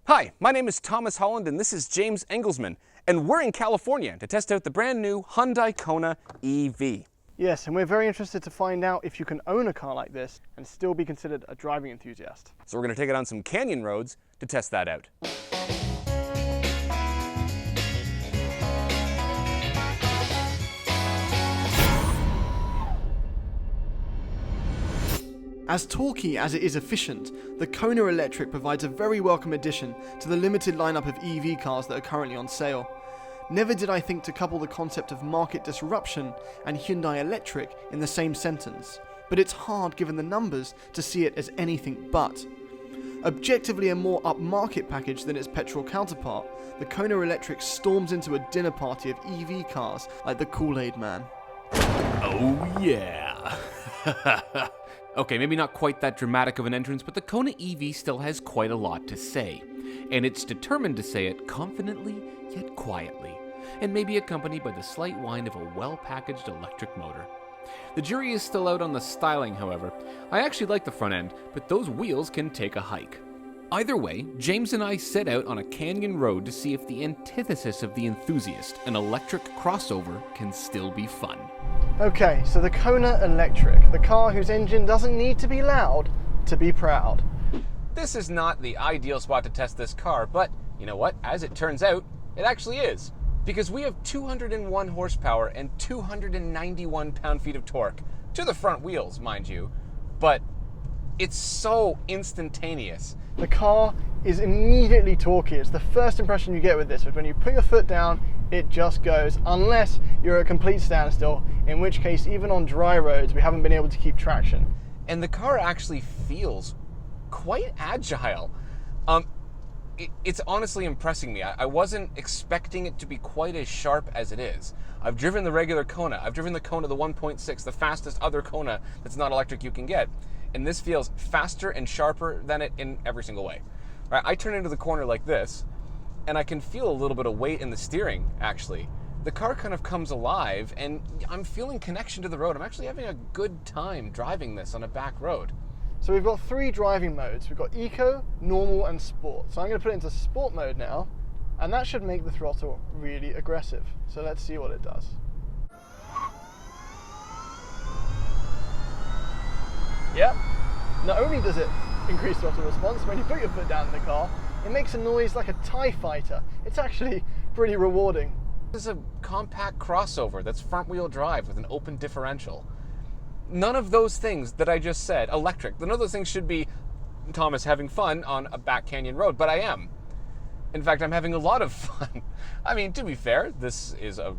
Hi, my name is Thomas Holland and this is James Engelsman, and we're in California to test out the brand new Hyundai Kona EV. Yes, and we're very interested to find out if you can own a car like this and still be considered a driving enthusiast. So we're going to take it on some canyon roads to test that out. As torquey as it is efficient, the Kona Electric provides a very welcome addition to the limited lineup of EV cars that are currently on sale. Never did I think to couple the concept of market disruption and Hyundai Electric in the same sentence, but it's hard given the numbers to see it as anything but. Objectively a more upmarket package than its petrol counterpart, the Kona Electric storms into a dinner party of EV cars like the Kool-Aid Man. Oh yeah! Okay, maybe not quite that dramatic of an entrance, but the Kona EV still has quite a lot to say. And it's determined to say it confidently, yet quietly, and maybe accompanied by the slight whine of a well-packaged electric motor. The jury is still out on the styling, however. I actually like the front end, but those wheels can take a hike. Either way, James and I set out on a canyon road to see if the antithesis of the Enthusiast, an electric crossover, can still be fun. Okay, so the Kona Electric, the car whose engine doesn't need to be loud to be proud. This is not the ideal spot to test this car, but you know what? As it turns out, it actually is. Because we have 201 horsepower and 291 pound-feet of torque. To the front wheels, mind you. But it's so instantaneous. The car is immediately torquey. It's the first impression you get with this, but when you put your foot down, it just goes, unless you're at a complete standstill, in which case, even on dry roads, we haven't been able to keep traction. And the car actually feels quite agile. It's honestly impressing me. I wasn't expecting it to be quite as sharp as it is. I've driven the regular Kona. I've driven the Kona, the 1.6, the fastest other Kona that's not electric you can get. And this feels faster and sharper than it in every single way. Right, I turn into the corner like this, and I can feel a little bit of weight in the steering, actually. The car kind of comes alive, and I'm feeling connection to the road. I'm actually having a good time driving this on a back road. So we've got three driving modes. We've got Eco, Normal, and Sport. So I'm going to put it into Sport mode now, and that should make the throttle really aggressive. So let's see what it does. Yep. Not only does it increase throttle response, when you put your foot down in the car, it makes a noise like a TIE fighter. It's actually pretty rewarding. This is a compact crossover that's front-wheel drive with an open differential. None of those things that I just said, electric, none of those things should be Thomas having fun on a back canyon road, but I am. In fact, I'm having a lot of fun. I mean, to be fair, this is a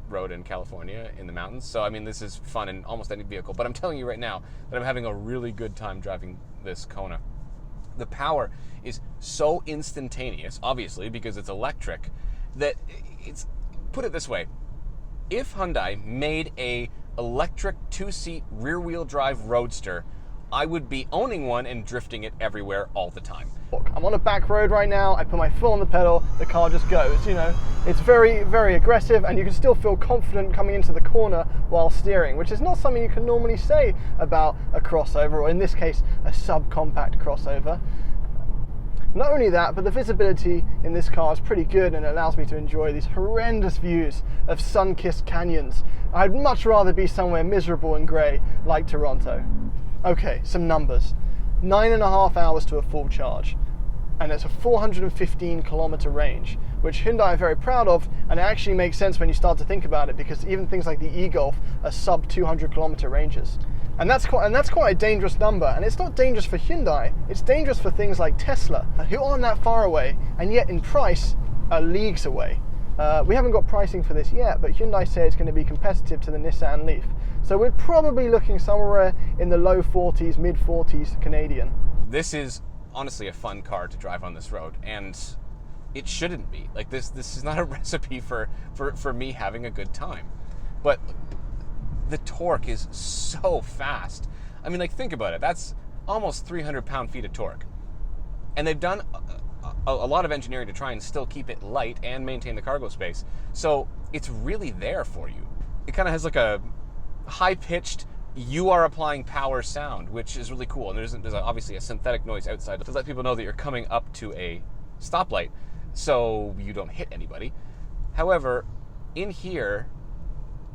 road in California in the mountains, so I mean, this is fun in almost any vehicle, but I'm telling you right now that I'm having a really good time driving this Kona. The power is so instantaneous, obviously, because it's electric, that it's, put it this way, if Hyundai made a electric two-seat rear-wheel drive roadster, I would be owning one and drifting it everywhere all the time. I'm on a back road right now, I put my foot on the pedal, the car just goes, you know. It's very, very aggressive, and you can still feel confident coming into the corner while steering, which is not something you can normally say about a crossover, or in this case, a subcompact crossover. Not only that, but the visibility in this car is pretty good, and it allows me to enjoy these horrendous views of sun-kissed canyons. I'd much rather be somewhere miserable and grey, like Toronto. Okay, some numbers. 9.5 hours to a full charge, and it's a 415 kilometer range, which Hyundai are very proud of, and it actually makes sense when you start to think about it, because even things like the e-Golf are sub 200 kilometer ranges. And that's quite a dangerous number, and it's not dangerous for Hyundai, it's dangerous for things like Tesla, who aren't that far away, and yet in price are leagues away. We haven't got pricing for this yet, but Hyundai say it's going to be competitive to the Nissan Leaf. So we're probably looking somewhere in the low 40s, mid 40s Canadian. This is honestly a fun car to drive on this road, and it shouldn't be. Like this is not a recipe for me having a good time. But the torque is so fast. I mean, like, think about it. That's almost 300 pound-feet of torque. And they've done a lot of engineering to try and still keep it light and maintain the cargo space. So it's really there for you. It kind of has like a high-pitched, you are applying power sound, which is really cool. And there's obviously a synthetic noise outside to let people know that you're coming up to a stoplight so you don't hit anybody. However, in here,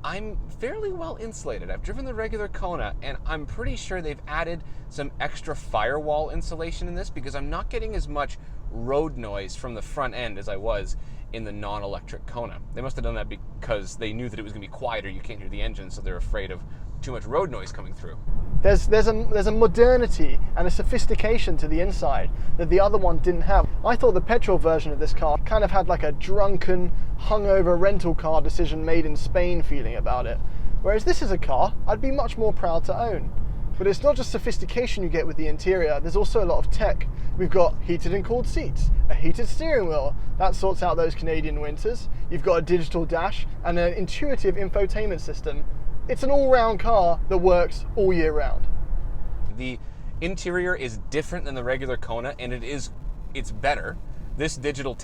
I'm fairly well insulated. I've driven the regular Kona, and I'm pretty sure they've added some extra firewall insulation in this because I'm not getting as much road noise from the front end as I was in the non-electric Kona. They must have done that because they knew that it was going to be quieter. You can't hear the engine, so they're afraid of too much road noise coming through. There's a modernity and a sophistication to the inside that the other one didn't have. I thought the petrol version of this car kind of had like a drunken, hungover rental car decision made in Spain feeling about it. Whereas this is a car I'd be much more proud to own. But it's not just sophistication you get with the interior, there's also a lot of tech. We've got heated and cooled seats, a heated steering wheel, that sorts out those Canadian winters. You've got a digital dash and an intuitive infotainment system. It's an all-round car that works all year round. The interior is different than the regular Kona, and it's better. This digital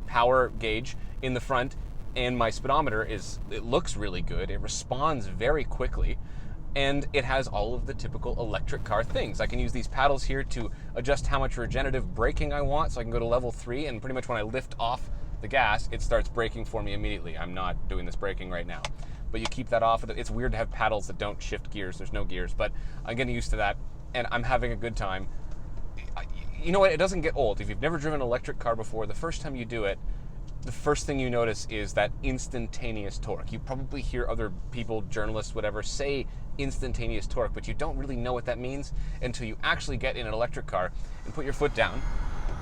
power gauge in the front, and my speedometer it looks really good. It responds very quickly, and it has all of the typical electric car things. I can use these paddles here to adjust how much regenerative braking I want, so I can go to level 3, and pretty much when I lift off the gas, it starts braking for me immediately. I'm not doing this braking right now, but you keep that off. It's weird to have paddles that don't shift gears. There's no gears, but I'm getting used to that, and I'm having a good time. You know what? It doesn't get old. If you've never driven an electric car before, the first time you do it, the first thing you notice is that instantaneous torque. You probably hear other people, journalists, whatever, say instantaneous torque, but you don't really know what that means until you actually get in an electric car and put your foot down,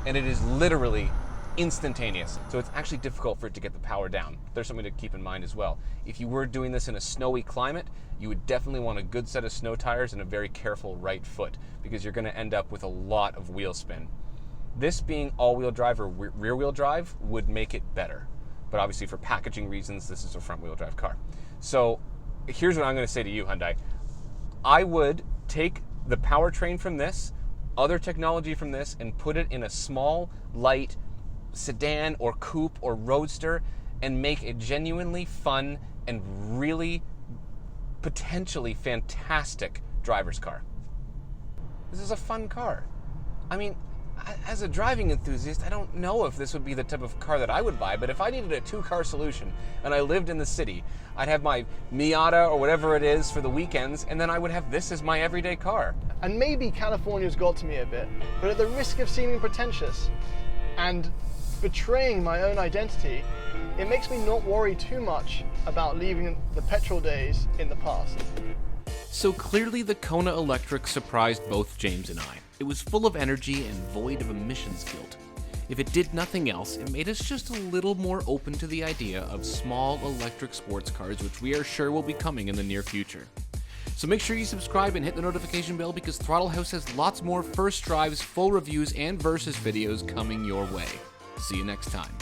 and it is literally instantaneous. So it's actually difficult for it to get the power down. There's something to keep in mind as well. If you were doing this in a snowy climate, you would definitely want a good set of snow tires and a very careful right foot, because you're going to end up with a lot of wheel spin. This being all-wheel drive or rear-wheel drive would make it better. But obviously for packaging reasons, this is a front-wheel drive car. So here's what I'm going to say to you, Hyundai. I would take the powertrain from this, other technology from this, and put it in a small, light sedan or coupe or roadster and make a genuinely fun and really potentially fantastic driver's car. This is a fun car. I mean, as a driving enthusiast, I don't know if this would be the type of car that I would buy, but if I needed a two-car solution and I lived in the city, I'd have my Miata or whatever it is for the weekends, and then I would have this as my everyday car. And maybe California's got to me a bit, but at the risk of seeming pretentious and betraying my own identity, it makes me not worry too much about leaving the petrol days in the past. So clearly the Kona Electric surprised both James and I. It was full of energy and void of emissions guilt. If it did nothing else, it made us just a little more open to the idea of small electric sports cars, which we are sure will be coming in the near future. So make sure you subscribe and hit the notification bell, because Throttle House has lots more first drives, full reviews, and versus videos coming your way. See you next time.